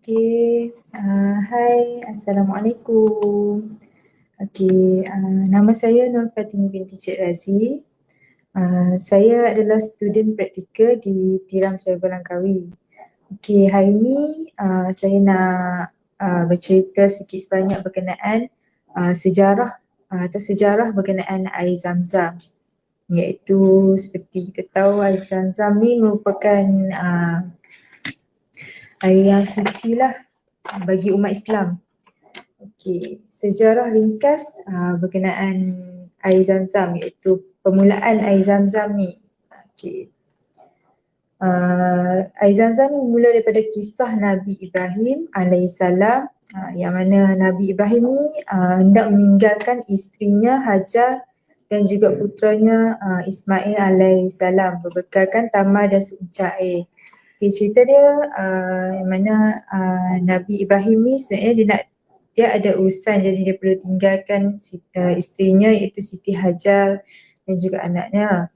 Hai, Assalamualaikum. Nama saya Nur Fatini binti Cik Razi. Saya adalah student praktikal di Tiram Travel Langkawi. Hari ini saya nak bercerita sikit sebanyak berkenaan sejarah berkenaan air Zam-Zam. Iaitu seperti kita tahu, air Zam-Zam ni merupakan air yang suci lah bagi umat Islam. Sejarah ringkas berkenaan air Zam-Zam, iaitu permulaan air Zam-Zam ni. Air Zam-Zam ni mula daripada kisah Nabi Ibrahim alaihissalam, yang mana Nabi Ibrahim ni hendak meninggalkan isterinya Hajar dan juga putranya Ismail alaihissalam berbekalkan tamar dan seuncak air. Cerita dia yang mana Nabi Ibrahim ni sebenarnya dia ada urusan, jadi dia perlu tinggalkan isterinya iaitu Siti Hajar dan juga anaknya.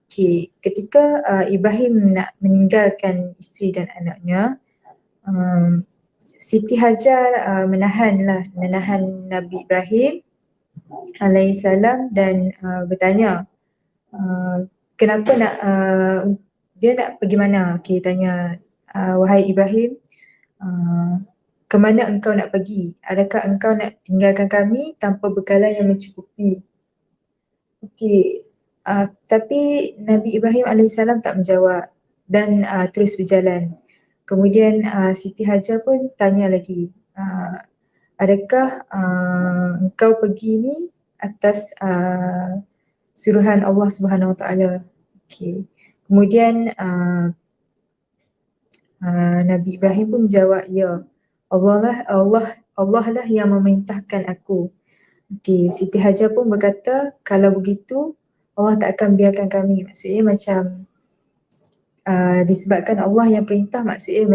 Ketika Ibrahim nak meninggalkan isteri dan anaknya, Siti Hajar menahan Nabi Ibrahim alaihissalam dan bertanya kenapa dia nak pergi mana. Tanya, wahai Ibrahim, ke mana engkau nak pergi? Adakah engkau nak tinggalkan kami tanpa bekalan yang mencukupi? Tapi Nabi Ibrahim alaihissalam tak menjawab dan terus berjalan. Kemudian Siti Hajar pun tanya lagi, adakah engkau pergi ni atas suruhan Allah Subhanahu Wa Taala? Kemudian Nabi Ibrahim pun menjawab, ya, Allah lah yang memerintahkan aku. Siti Hajar pun berkata, kalau begitu Allah tak akan biarkan kami. Maksudnya macam disebabkan Allah yang perintah, maksudnya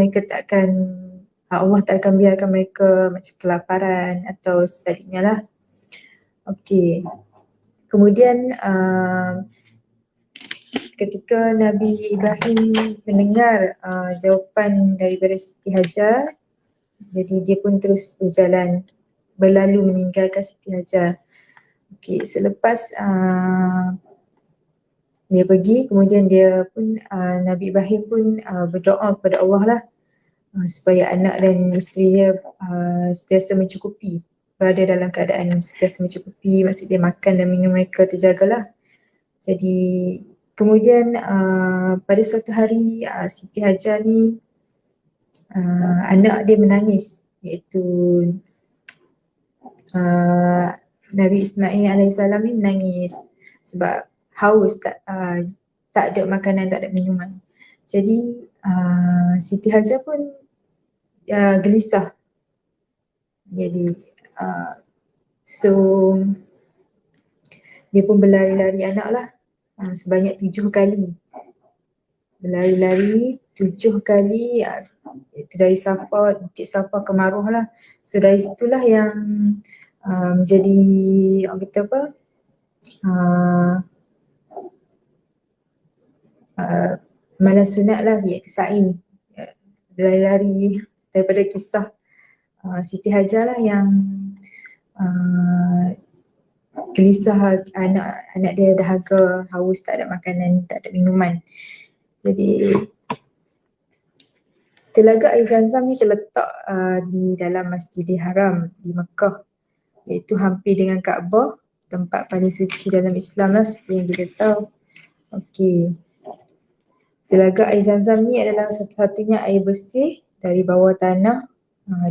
Allah tak akan biarkan mereka macam kelaparan atau sebaliknya lah. Kemudian ketika Nabi Ibrahim mendengar jawapan daripada Siti Hajar, jadi dia pun terus berlalu meninggalkan Siti Hajar. Selepas dia pergi, kemudian Nabi Ibrahim pun berdoa kepada Allah lah supaya anak dan isteri dia sentiasa mencukupi, berada dalam keadaan sentiasa mencukupi, maksudnya makan dan minum mereka terjagalah. Jadi kemudian pada suatu hari Siti Hajar ni anak dia menangis, iaitu Nabi Ismail alaihissalam ni menangis sebab haus, tak ada makanan, tak ada minuman. Jadi Siti Hajar pun gelisah. Jadi dia pun berlari-lari anak lah sebanyak 7 kali. Berlari-lari 7 kali, itu dari Bukit Safa ke Maruah lah. So dari situlah yang menjadi orang kata apa, amalan sunat lah, iaitu sa'i, berlari-lari daripada kisah Siti Hajar lah yang gelisah, anak dia dahaga, haus, tak ada makanan, tak ada minuman. Jadi Telaga Air Zam-Zam ni terletak di dalam Masjidil Haram di Mekah, iaitu hampir dengan Kaabah, tempat paling suci dalam Islam lah seperti yang kita tahu. Telaga Air Zam-Zam ni adalah satu-satunya air bersih dari bawah tanah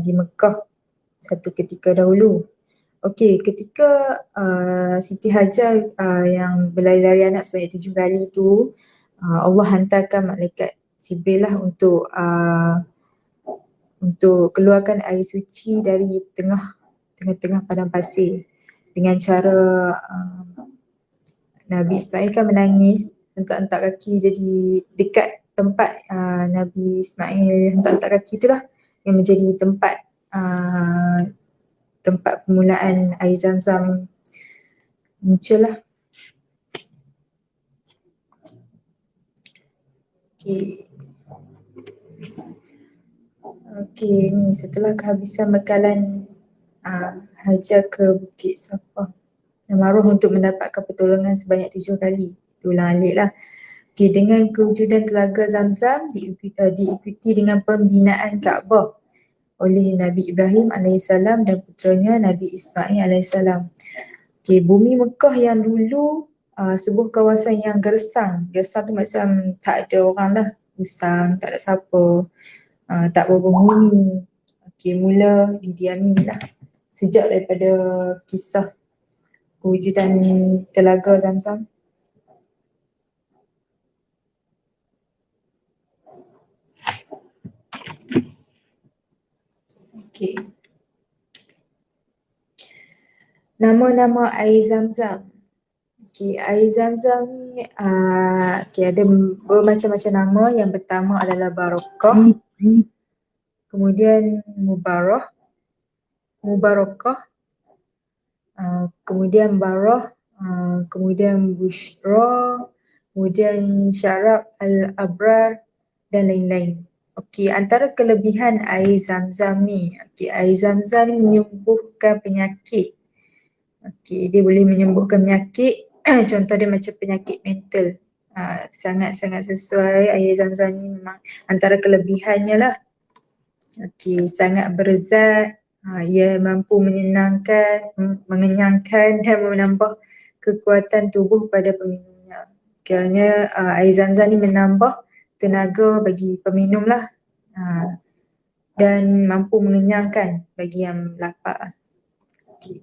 di Mekah satu ketika dahulu. Ketika Siti Hajar yang berlari-lari anak sebanyak 7 kali tu, Allah hantarkan malaikat Jibril lah untuk keluarkan air suci dari tengah-tengah padang pasir. Dengan cara Nabi Ismail kan menangis, hentak-hentak kaki, jadi dekat tempat Nabi Ismail hentak-hentak kaki itulah yang menjadi tempat permulaan air Zam-Zam muncul lah. Okey, ni setelah kehabisan bekalan Hajar ke Bukit Safah dan Marwah untuk mendapatkan pertolongan sebanyak 7 kali. Tulang alik lah. Okay, dengan kewujudan telaga Zamzam diikuti dengan pembinaan Kaabah oleh Nabi Ibrahim alaihissalam dan puteranya Nabi Ismail alaihissalam. Okay, bumi Mekah yang dulu sebuah kawasan yang gersang. Gersang tu macam tak ada orang lah. Usang, tak ada siapa. Tak berpenghuni. Okay, mula didiami lah. Sejak daripada kisah kewujudan telaga Zamzam. Okay. Nama-nama air Zamzam. Okay, air Zamzam ni ada bermacam-macam nama. Yang pertama adalah Barakah, kemudian Mubarakah, kemudian Barah, kemudian Bushra, kemudian Syarab Al-Abrar dan lain-lain. Okey, antara kelebihan air Zamzam ni, air Zamzam ni menyembuhkan penyakit. Okey, dia boleh menyembuhkan penyakit. Contoh dia macam penyakit mental. Sangat-sangat sesuai air Zamzam ni, memang antara kelebihannya lah. Okey, sangat berzat. Ia mampu mengenyangkan dan menambah kekuatan tubuh pada peminumnya. Kerana air Zamzam ni menambah tenaga bagi peminum lah. Dan mampu mengenyangkan bagi yang lapar. Okay.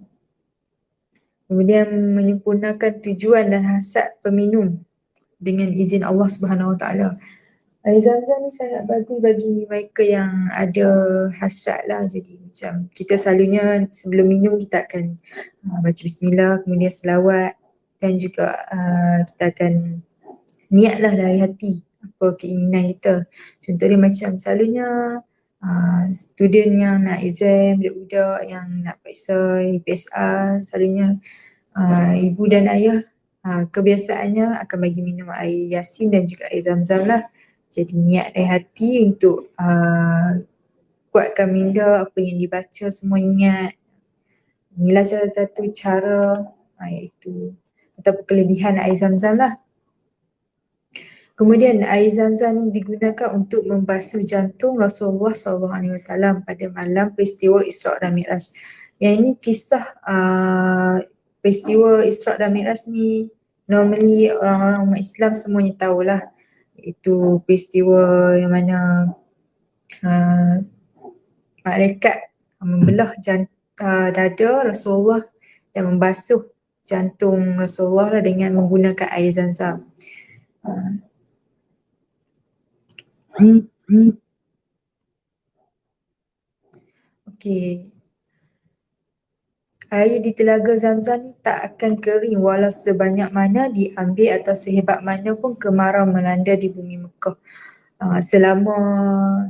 Kemudian menyempurnakan tujuan dan hasad peminum dengan izin Allah Subhanahu Wa Taala. Air Zamzam ni sangat bagus bagi mereka yang ada hasrat lah. Jadi macam kita selalunya sebelum minum kita akan baca bismillah, kemudian selawat dan juga kita akan niatlah dari hati apa keinginan kita. Contohnya macam selalunya student yang nak exam, budak-budak yang nak periksa UPSR, selalunya ibu dan ayah kebiasaannya akan bagi minum air Yasin dan juga air Zamzam lah. Jadi niat dari hati untuk kuatkan minda, apa yang dibaca semua ingat. Inilah satu cara iaitu ataupun kelebihan air Zamzam lah. Kemudian air Zamzam ni digunakan untuk membasuh jantung Rasulullah SAW pada malam peristiwa Isra' dan Mi'raj. Yang ini kisah peristiwa Isra' dan Mi'raj ni normally orang-orang umat Islam semuanya tahulah. Itu peristiwa yang mana malaikat membelah dada Rasulullah dan membasuh jantung Rasulullah dengan menggunakan air Zamzam. Okey. Air di telaga Zamzam ni tak akan kering walau sebanyak mana diambil atau sehebat mana pun kemarau melanda di bumi Mekah. Selama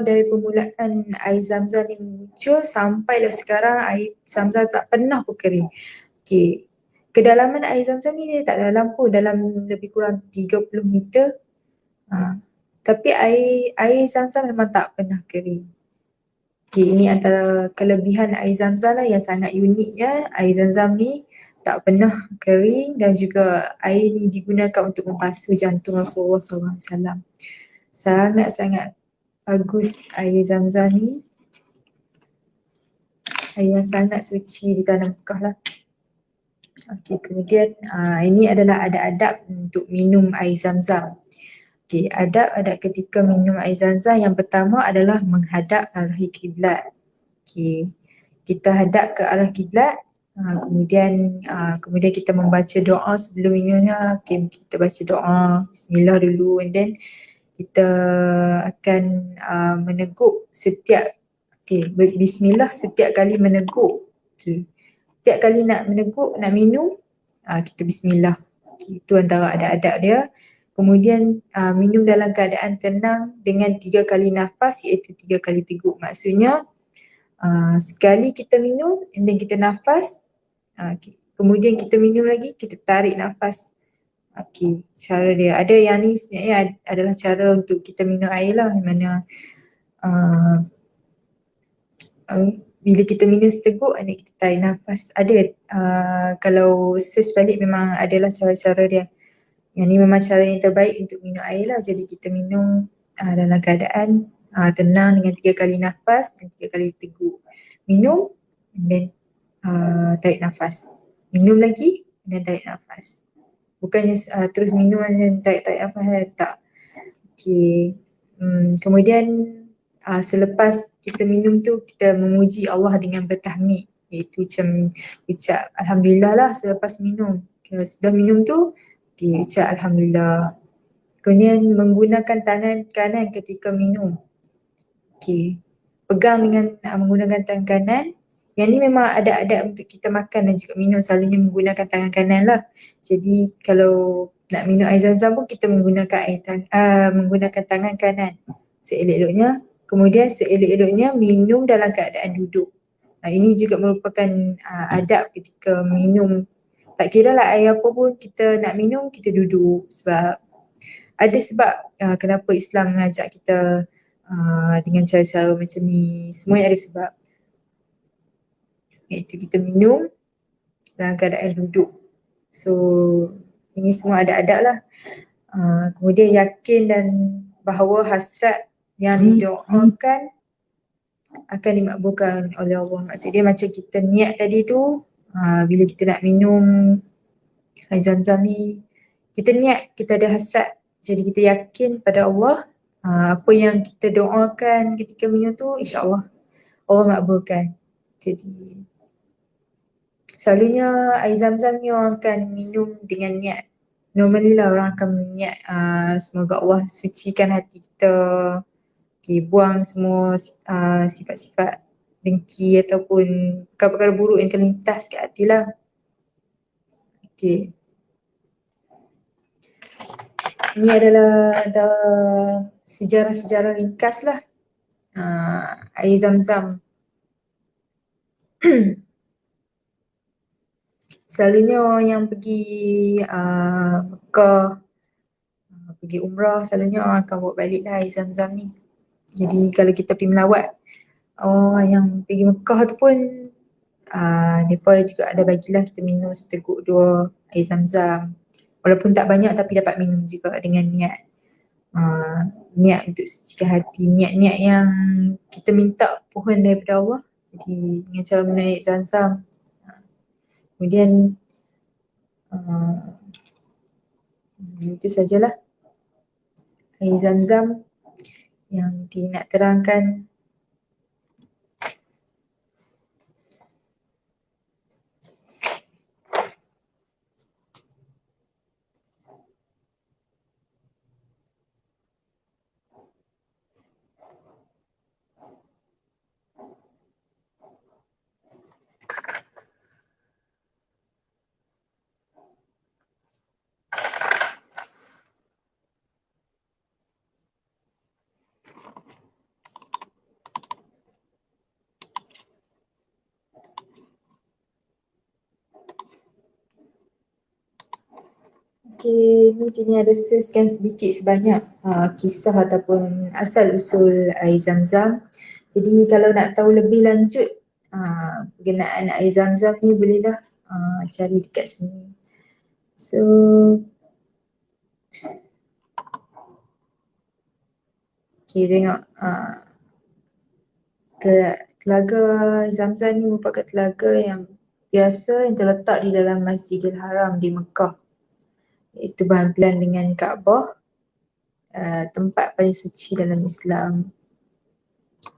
dari permulaan air Zamzam ni muncul sampailah sekarang air Zamzam tak pernah pun kering. Okey. Kedalaman air Zamzam ni dia tak dalam pun, dalam lebih kurang 30 meter. Tapi air Zamzam memang tak pernah kering. Okay, ini antara kelebihan air Zamzam lah yang sangat uniknya. Air Zamzam ni tak pernah kering dan juga air ni digunakan untuk membasuh jantung Rasulullah SAW. Sangat-sangat bagus air Zamzam ni. Air yang sangat suci di tanah Mekah lah. Okay, kemudian ini adalah adab-adab untuk minum air Zamzam. Okay, adab-adab ketika minum air Zamzam yang pertama adalah menghadap arah kiblat. Okay, kita hadap ke arah kiblat, kemudian kita membaca doa sebelum minumnya. Okay, kita baca doa Bismillah dulu, and then kita akan meneguk setiap Bismillah setiap kali meneguk. Okay, setiap kali nak meneguk, nak minum, kita Bismillah. Okay, itu antara adab-adab dia. Kemudian minum dalam keadaan tenang dengan 3 kali nafas iaitu 3 kali teguk. Maksudnya sekali kita minum and then kita nafas, kemudian kita minum lagi, kita tarik nafas. Okay, cara dia. Ada yang ni sebenarnya adalah cara untuk kita minum air lah, di mana bila kita minum seteguk, kita tarik nafas. Ada kalau search balik memang adalah cara-cara dia. Yang ni memang cara yang terbaik untuk minum air lah. Jadi kita minum dalam keadaan tenang dengan 3 kali nafas dan 3 kali teguk. Minum dan tarik nafas. Minum lagi dan tarik nafas. Bukannya terus minum dan tarik nafas, tak. Okay. Kemudian selepas kita minum tu, kita memuji Allah dengan bertahmid, iaitu macam ucap Alhamdulillah lah selepas minum. Kalau sudah minum tu, ucap Alhamdulillah. Kemudian menggunakan tangan kanan ketika minum. Pegang dengan menggunakan tangan kanan. Yang ni memang ada adab untuk kita makan dan juga minum, selalunya menggunakan tangan kanan lah. Jadi kalau nak minum air zam-zam pun kita menggunakan menggunakan tangan kanan seelok-eloknya. Kemudian seelok-eloknya minum dalam keadaan duduk. Ini juga merupakan adab ketika minum. Tak kira lah air apa pun, kita nak minum, kita duduk. Sebab ada sebab kenapa Islam mengajak kita dengan cara-cara macam ni. Semuanya ada sebab. Iaitu kita minum dalam keadaan duduk. So ini semua ada adab lah. Kemudian yakin dan bahawa hasrat yang didoakan akan dimakbulkan oleh Allah. Maksudnya macam kita niat tadi tu, bila kita nak minum air zam-zam ni, kita niat, kita ada hasrat. Jadi kita yakin pada Allah, apa yang kita doakan ketika minum tu, insyaAllah Allah makbulkan. Jadi selalunya air zam-zam ni orang akan minum dengan niat. Normally lah orang akan niat semoga Allah sucikan hati kita, buang semua sifat-sifat dengki ataupun perkara-perkara buruk yang terlintas kat hati lah. Ini adalah sejarah-sejarah ringkas lah air zam-zam. Selalunya orang yang pergi Mekah, pergi umrah, selalunya orang akan bawa balik lah air zam-zam ni. Jadi kalau kita pergi melawat orang yang pergi Mekah tu pun, mereka juga ada bagilah kita minum seteguk 2 air zam-zam. Walaupun tak banyak tapi dapat minum juga dengan niat. Niat untuk sucikan hati, niat-niat yang kita minta pohon daripada Allah. Jadi dengan cara minum air zam-zam. Kemudian itu sajalah air zam-zam yang nak terangkan. Ini ada searchkan sedikit sebanyak kisah ataupun asal usul air zam-zam. Jadi kalau nak tahu lebih lanjut berkenaan air zam-zam ni, bolehlah cari dekat sini. So tengok telaga Zam-Zam ni merupakan telaga yang biasa yang terletak di dalam Masjidil Haram di Mekah. Iaitu berhampiran dengan Kaabah, tempat paling suci dalam Islam.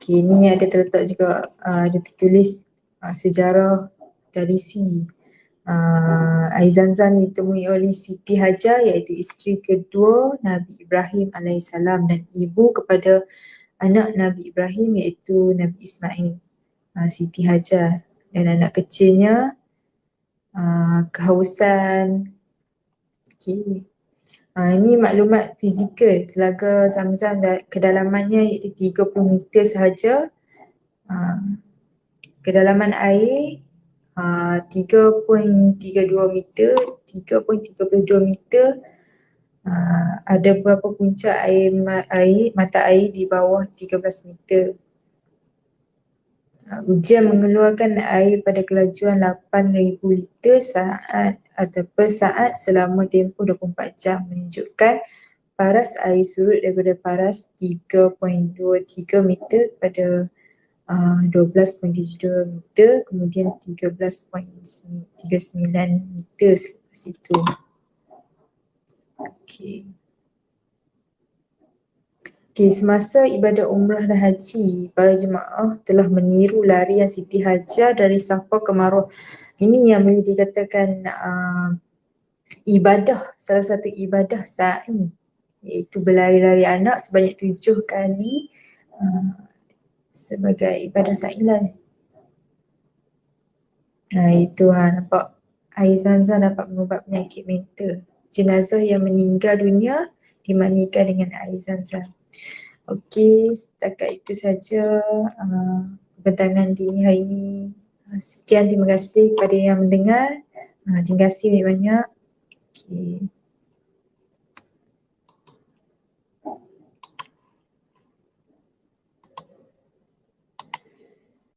Ni ada terletak juga, ada tertulis sejarah tradisi air Zam-Zam ditemui oleh Siti Hajar, iaitu isteri kedua Nabi Ibrahim AS dan ibu kepada anak Nabi Ibrahim, iaitu Nabi Ismail, Siti Hajar, dan anak kecilnya kehausan. Ini maklumat fizikal telaga Zam-Zam, kedalamannya iaitu 30 meter sahaja. Kedalaman air 3.32 meter, 3.32 meter. Ada berapa puncak mata air di bawah 13 meter. Ujian mengeluarkan air pada kelajuan 8,000 liter saat atau per saat selama tempoh 24 jam menunjukkan paras air surut daripada paras 3.23 meter pada 12.72 meter, kemudian 13.39 meter selepas itu. Okey, semasa ibadah umrah dan haji, para jemaah telah meniru larian Siti Hajar dari Safa ke Marwah. Ini yang boleh dikatakan ibadah, salah satu ibadah sa'i, iaitu berlari-lari anak sebanyak 7 kali sebagai ibadah sa'i lah. Itu nampak air Zam-Zam dapat mengubah penyakit mental. Jenazah yang meninggal dunia dimandikan dengan air Zam-Zam. Okey, setakat itu saja perbincangan dini hari ini. Sekian, terima kasih kepada yang mendengar. Terima kasih banyak-banyak. Okey.